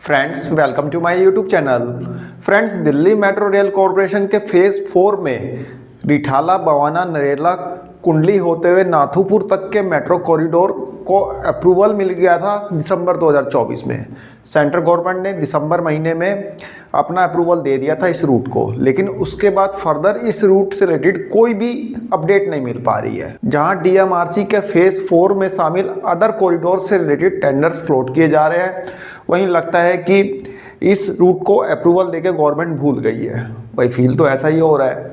Friends welcome to my YouTube channel. Friends Delhi metro rail corporation के phase 4 में रिठाला, बवाना, नरेला, कुंडली होते हुए नाथुपुर तक के मेट्रो कॉरिडोर को अप्रूवल मिल गया था दिसंबर 2024 में। सेंट्रल गवर्नमेंट ने दिसंबर महीने में अपना अप्रूवल दे दिया था इस रूट को, लेकिन उसके बाद फर्दर इस रूट से रिलेटेड कोई भी अपडेट नहीं मिल पा रही है। जहां डीएमआरसी के फेज़ 4 में शामिल अदर कॉरिडोर से रिलेटेड टेंडर्स फ्लोट किए जा रहे हैं, वहीं लगता है कि इस रूट को अप्रूवल देके गवर्नमेंट भूल गई है। भाई फील तो ऐसा ही हो रहा है।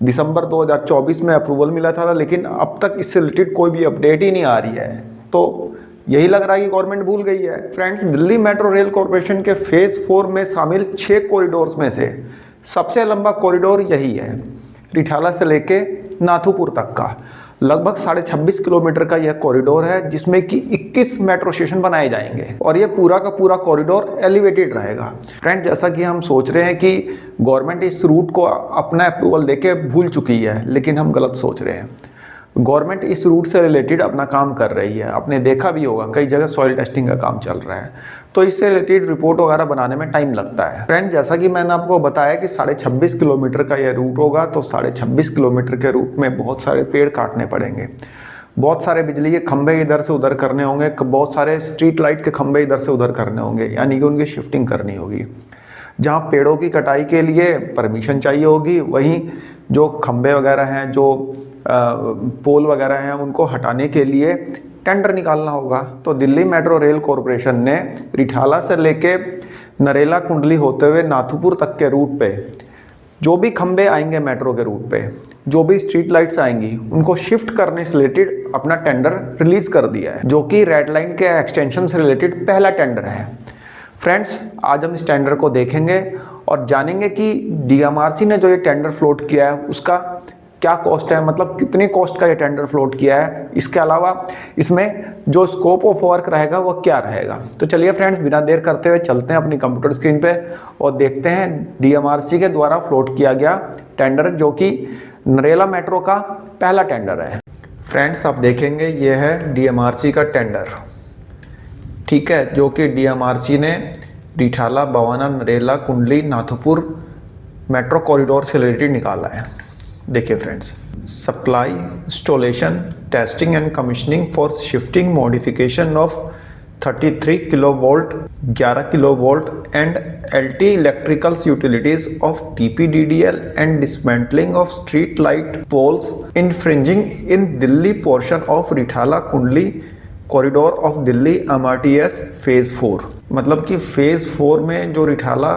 दिसंबर 2024 में अप्रूवल मिला था, लेकिन अब तक इससे रिलेटेड कोई भी अपडेट ही नहीं आ रही है, तो यही लग रहा है कि गवर्नमेंट भूल गई है। Friends Delhi metro rail corporation के फेज़ 4 में शामिल 6 कॉरिडोर्स में से सबसे लंबा कॉरिडोर यही है, रिठाला से लेके नाथुपुर तक का लगभग 26.5 किलोमीटर का यह कॉरिडोर है, जिसमें कि 21 मेट्रो स्टेशन बनाए जाएंगे और यह पूरा का पूरा कॉरिडोर एलिवेटेड रहेगा। फ्रेंड जैसा कि हम सोच रहे हैं कि गवर्नमेंट इस रूट को अपना अप्रूवल देके भूल चुकी है, लेकिन हम गलत सोच रहे हैं। गवर्नमेंट इस रूट से रिलेटेड अपना काम कर रही है। आपने देखा भी होगा कई जगह सॉइल टेस्टिंग का काम चल रहा है, तो इससे रिलेटेड रिपोर्ट वगैरह बनाने में टाइम लगता है। फ्रेंड जैसा कि मैंने आपको बताया कि 26.5 किलोमीटर का यह रूट होगा, तो 26.5 किलोमीटर के रूट में बहुत सारे पेड़ काटने पड़ेंगे, बहुत सारे बिजली के खंभे इधर से उधर करने होंगे, बहुत सारे स्ट्रीट लाइट के खंभे इधर से उधर करने होंगे, यानी कि उनकी शिफ्टिंग करनी होगी। जहाँ पेड़ों की कटाई के लिए परमिशन चाहिए होगी, वहीं जो खंभे वगैरह हैं, जो पोल वगैरह हैं, उनको हटाने के लिए टेंडर निकालना होगा। तो दिल्ली मेट्रो रेल कॉरपोरेशन ने रिठाला से लेके नरेला, कुंडली होते हुए नाथुपुर तक के रूट पे जो भी खंभे आएंगे मेट्रो के रूट पे, जो भी स्ट्रीट लाइट्स आएंगी, उनको शिफ्ट करने से रिलेटेड अपना टेंडर रिलीज कर दिया है, जो कि रेड लाइन के एक्सटेंशन से रिलेटेड पहला टेंडर है। फ्रेंड्स आज हम इस टेंडर को देखेंगे और जानेंगे कि डीएमआरसी ने जो ये टेंडर फ्लोट किया है उसका क्या कॉस्ट है, मतलब कितने कॉस्ट का ये टेंडर फ्लोट किया है। इसके अलावा इसमें जो स्कोप ऑफ वर्क रहेगा वो क्या रहेगा। तो चलिए फ्रेंड्स बिना देर करते हुए चलते हैं अपनी कंप्यूटर स्क्रीन पे और देखते हैं डीएमआरसी के द्वारा फ्लोट किया गया टेंडर, जो कि नरेला मेट्रो का पहला टेंडर है। फ्रेंड्स आप देखेंगे ये है डीएमआरसी का टेंडर, ठीक है, जो कि डीएमआरसी ने रिठाला, बवाना, नरेला, कुंडली, नाथुपुर मेट्रो कॉरिडोर से रिलेटेड निकाला है। देखिए friends, supply, installation, testing and commissioning for shifting modification of 33 kilovolt, 11 kilovolt and LT electricals utilities of TPDDL and dismantling of street light poles infringing in Delhi portion of Rithala Kundli corridor of Delhi MRTS phase 4। मतलब कि phase 4 में जो रिठाला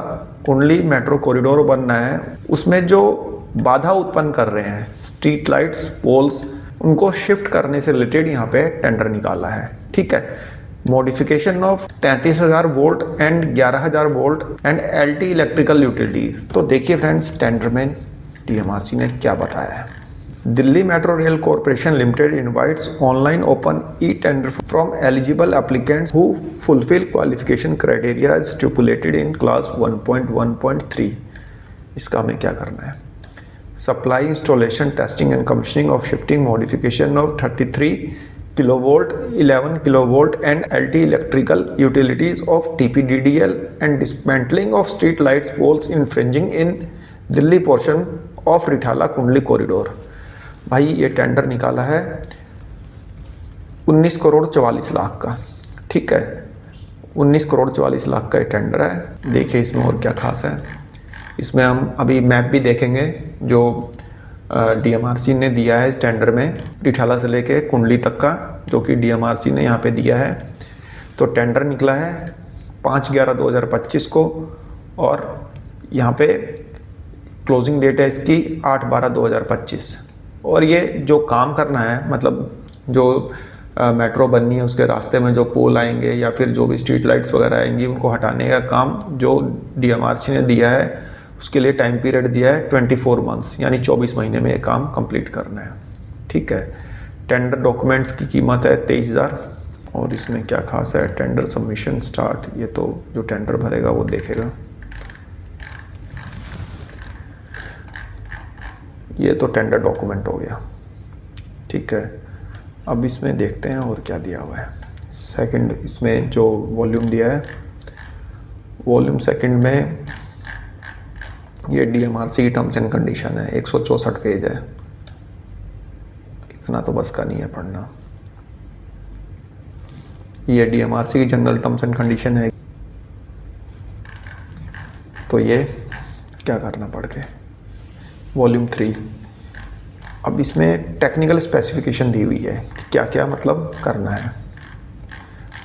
कुंडली metro corridor बनना है, उसमें जो बाधा उत्पन्न कर रहे हैं स्ट्रीट लाइट्स, पोल्स, उनको शिफ्ट करने से रिलेटेड यहाँ पे टेंडर निकाला है, ठीक है। Modification of 33,000 volt and 11,000 volt and LT electrical utilities. तो देखिए फ्रेंड्स टेंडर में डीएमआरसी ने क्या बताया है। Delhi metro rail corporation limited invites online open e tender from eligible applicants who fulfil qualification criteria stipulated in clause 1.1.3। इसका हमें क्या करना है। Supply, installation, testing and commissioning of shifting modification of 33 kilovolt, 11 kilovolt and LT electrical utilities of TPDDL and dismantling of street lights poles infringing in Delhi portion of Rithala Kundli corridor. भाई ये tender निकाला है 19 करोड़ 44 लाख का, ठीक है। 19 करोड़ 44 लाख का ये टेंडर है। देखिए इसमें और क्या खास है। इसमें हम अभी मैप भी देखेंगे जो डीएमआरसी ने दिया है इस टेंडर में, रिठाला से लेके कुंडली तक का, जो कि डीएमआरसी ने यहाँ पे दिया है। तो टेंडर निकला है 5/11/2025 को और यहाँ पे क्लोजिंग डेट है इसकी 8/12/2025। और ये जो काम करना है, मतलब जो मेट्रो बननी है उसके रास्ते में जो पोल आएंगे या फिर जो भी स्ट्रीट लाइट्स वगैरह आएंगी, उनको हटाने का काम जो डीएमआरसी ने दिया है, उसके लिए टाइम पीरियड दिया है 24 मंथ्स, यानी 24 महीने में ये काम कंप्लीट करना है, ठीक है। टेंडर डॉक्यूमेंट्स की कीमत है 23,000। और इसमें क्या खास है, टेंडर सबमिशन स्टार्ट, ये तो जो टेंडर भरेगा वो देखेगा। ये तो टेंडर डॉक्यूमेंट हो गया, ठीक है। अब इसमें देखते हैं और क्या दिया हुआ है। सेकंड इसमें जो वॉल्यूम दिया है वॉल्यूम सेकंड में ये डीएमआरसी की टर्म्स एंड कंडीशन है, 164 पेज है, इतना तो बस का नहीं है पढ़ना। ये डीएमआरसी की जनरल टर्म्स एंड कंडीशन है, तो ये क्या करना पड़ के। वॉल्यूम 3, अब इसमें टेक्निकल स्पेसिफिकेशन दी हुई है कि क्या क्या मतलब करना है,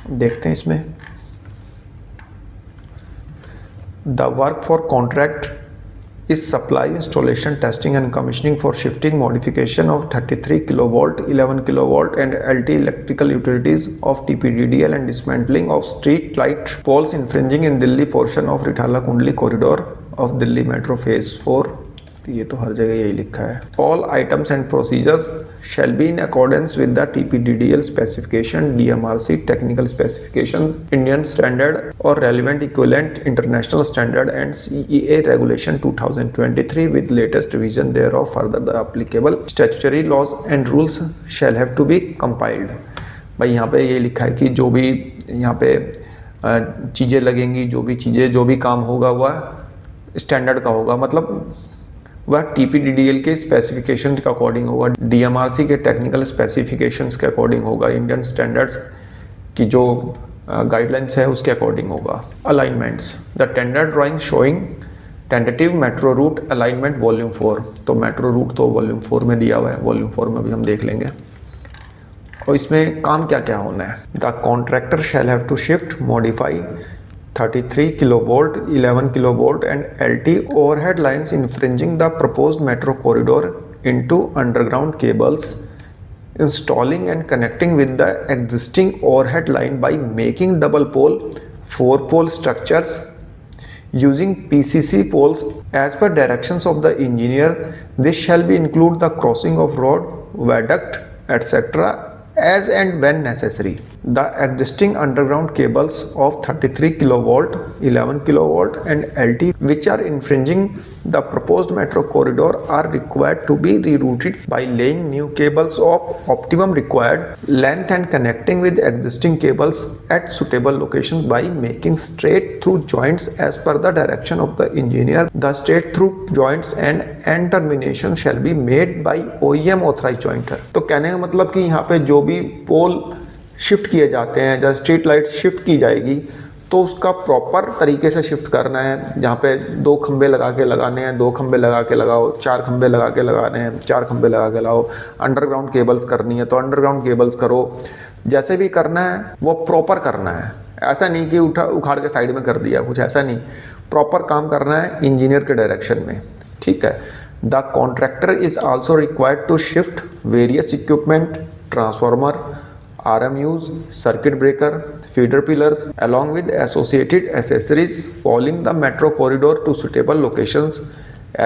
देखते हैं इसमें। The work for contract is supply, installation, testing and commissioning for shifting, modification of 33 kilovolt, 11 kilovolt and LT electrical utilities of TPDDL and dismantling of street light poles infringing in Delhi portion of Rithala Kundli corridor of Delhi Metro Phase 4। ये तो हर जगह यही लिखा है। All items and procedures shall be in accordance with the TPDDL specification, DMRC technical specification, Indian standard or relevant equivalent international standard and CEA regulation 2023 with latest revision thereof. Further, the applicable statutory laws and rules shall have to be compiled। भाई यहाँ पे ये लिखा है कि जो भी यहाँ पे चीज़ें लगेंगी, जो भी काम होगा वह स्टैंडर्ड का होगा, मतलब वह TPDDL के स्पेसिफिकेशन के अकॉर्डिंग होगा, DMRC के टेक्निकल स्पेसिफिकेशंस के अकॉर्डिंग होगा, इंडियन स्टैंडर्ड्स की जो गाइडलाइंस है उसके अकॉर्डिंग होगा। Alignments, the tender drawing showing tentative metro route alignment volume 4, तो मेट्रो रूट तो वॉल्यूम 4 में दिया हुआ है, वॉल्यूम 4 में भी हम देख लेंगे। और इसमें काम क्या क्या होना है। The contractor shall have to shift, modify 33 kilovolt, 11 kilovolt and LT overhead lines infringing the proposed metro corridor into underground cables, installing and connecting with the existing overhead line by making double pole, 4-pole structures using PCC poles as per directions of the engineer. This shall be include the crossing of road, viaduct, etc. as and when necessary. The existing underground cables of 33 kilovolt, 11 kilovolt and LT which are infringing the proposed metro corridor are required to be rerouted by laying new cables of optimum required length and connecting with existing cables at suitable locations by making straight through joints as per the direction of the engineer. The straight through joints and end termination shall be made by OEM authorized jointer। तो कहने का मतलब कि यहाँ पे जो भी पोल shift किए जाते हैं, जब स्ट्रीट लाइट शिफ्ट की जाएगी तो उसका प्रॉपर तरीके से शिफ्ट करना है। जहाँ पे 2 खंबे लगा के लगाने हैं, 2 खंबे लगा के लगाओ, 4 खंबे लगा के लगाने हैं, 4 खंबे लगा के लगाओ। अंडरग्राउंड केबल्स करनी है तो अंडरग्राउंड केबल्स करो, जैसे भी करना है वो प्रॉपर करना है। ऐसा नहीं कि उखाड़ के साइड में कर दिया, कुछ ऐसा नहीं, प्रॉपर काम करना है इंजीनियर के डायरेक्शन में, ठीक है। The contractor is also required to shift various equipment, transformer, RMUs, circuit breaker, feeder pillars along with associated accessories following the metro corridor to suitable locations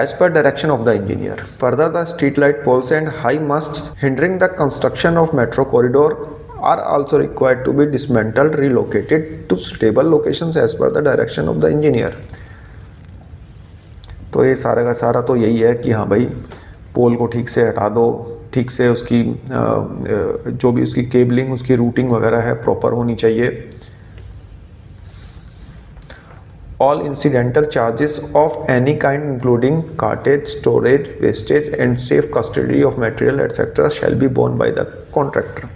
as per direction of the engineer. Further, the street light poles and high masts hindering the construction of metro corridor are also required to be dismantled, relocated to suitable locations as per the direction of the engineer। तो ये सारा का सारा तो यही है कि हाँ भाई पोल को ठीक से हटा दो, ठीक से उसकी जो भी उसकी केबलिंग, उसकी रूटिंग वगैरह है प्रॉपर होनी चाहिए। All incidental charges of any kind including cartage, storage, wastage and safe custody of material etcetera shall be borne by the contractor.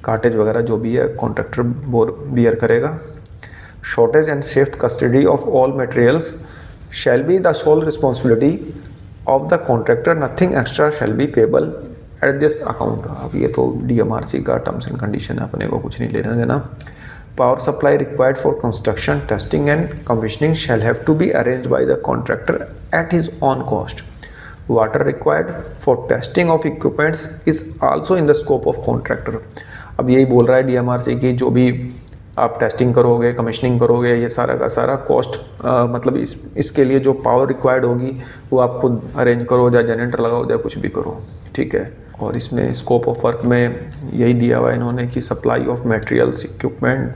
Cartage वगैरह जो भी है कॉन्ट्रैक्टर बियर करेगा। Shortage and safe custody of all materials shall be the sole responsibility of the contractor, nothing extra shall be payable at this account. अब ये तो DMRC का terms and condition है, अपने को कुछ नहीं लेना देना। Power supply required for construction, testing and commissioning shall have to be arranged by the contractor at his own cost. Water required for testing of equipments is also in the scope of contractor. अब यही बोल रहा है DMRC की जो भी आप testing करोगे, कमीशनिंग करोगे, ये सारा का सारा कॉस्ट मतलब इसके लिए जो पावर रिक्वायर्ड होगी वो आप खुद अरेंज करो, या जनरेटर लगाओ, या कुछ भी करो, ठीक है। और इसमें स्कोप ऑफ वर्क में यही दिया हुआ है इन्होंने कि supply of materials, equipment,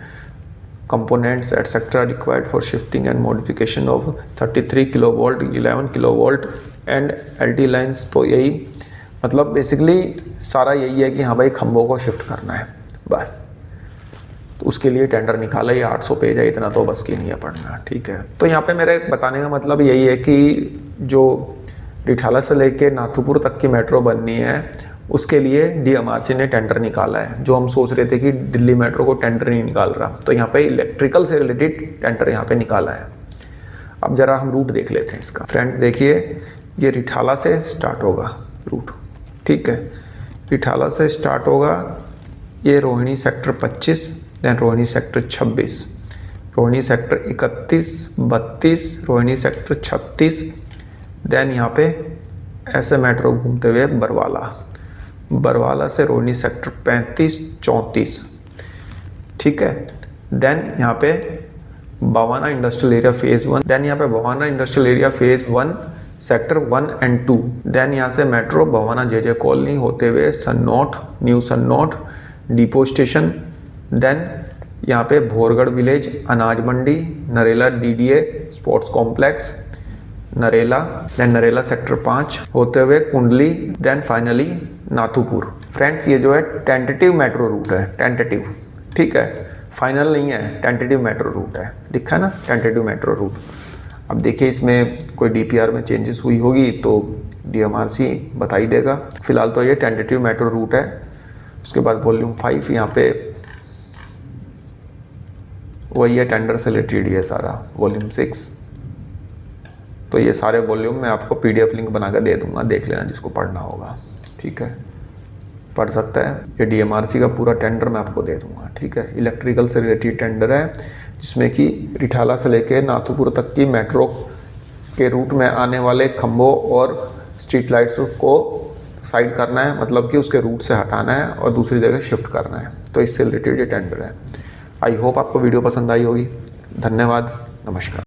components etcetera required for shifting and modification of 33 kilovolt, 11 kilovolt and LT lines. तो यही मतलब बेसिकली सारा यही है कि हाँ भाई खंभों को शिफ्ट करना है बस। तो उसके लिए टेंडर निकाला, ये 800 पेज है, इतना तो बस की नहीं है पढ़ना, ठीक है। तो यहाँ पे मेरे बताने का मतलब यही है कि जो रिठाला से लेके नाथूपुर तक की मेट्रो बननी है उसके लिए DMRC ने टेंडर निकाला है। जो हम सोच रहे थे कि दिल्ली मेट्रो को टेंडर नहीं निकाल रहा, तो यहाँ पे इलेक्ट्रिकल से रिलेटेड टेंडर यहाँ पे निकाला है। अब जरा हम रूट देख लेते हैं इसका। फ्रेंड्स देखिए, ये रिठाला से स्टार्ट होगा रूट, ठीक है। रिठाला से स्टार्ट होगा, ये Rohini sector 25, then Rohini sector 26, Rohini sector 31, 32, Rohini sector 36, then यहाँ पे ऐसे मेट्रो घूमते हुए बरवाला, बरवाला से रोहिणी सेक्टर 35, 34, ठीक है। देन यहाँ पे Bawana industrial area phase 1, then यहाँ पे Bawana industrial area phase 1 sector 1 and 2, then यहाँ से मेट्रो बवाना JJ कॉलोनी होते हुए Sannaut, new Sannaut depot station, then यहाँ पे Bhorgarh village, Anaj Mandi, Narela DDA sports complex, Narela, then Narela sector 5 होते हुए कुंडली, देन फाइनली नाथूपुर। फ्रेंड्स ये जो है टेंटेटिव मेट्रो रूट है, टेंटेटिव, ठीक है, फाइनल नहीं है, टेंटेटिव मेट्रो रूट है, लिखा है ना टेंटेटिव मेट्रो रूट। अब देखिए इसमें कोई DPR में चेंजेस हुई होगी तो DMRC बता ही देगा। फिलहाल तो ये टेंटेटिव मेट्रो रूट है। उसके बाद वॉल्यूम 5 यहाँ पे वही है, टेंडर से रिलेटेड ये सारा। वॉल्यूम 6 तो ये सारे वॉल्यूम मैं आपको PDF लिंक बना कर दे दूंगा, देख लेना जिसको पढ़ना होगा, ठीक है, पढ़ सकता है। ये DMRC का पूरा टेंडर मैं आपको दे दूंगा, ठीक है। इलेक्ट्रिकल से रिलेटेड टेंडर है जिसमें कि रिठाला से लेकर नाथूपुर तक की मेट्रो के रूट में आने वाले खंभों और स्ट्रीट लाइट्स को साइड करना है, मतलब कि उसके रूट से हटाना है और दूसरी जगह शिफ्ट करना है। तो इससे रिलेटेड ये टेंडर है। आई होप आपको वीडियो पसंद आई होगी। धन्यवाद, नमस्कार।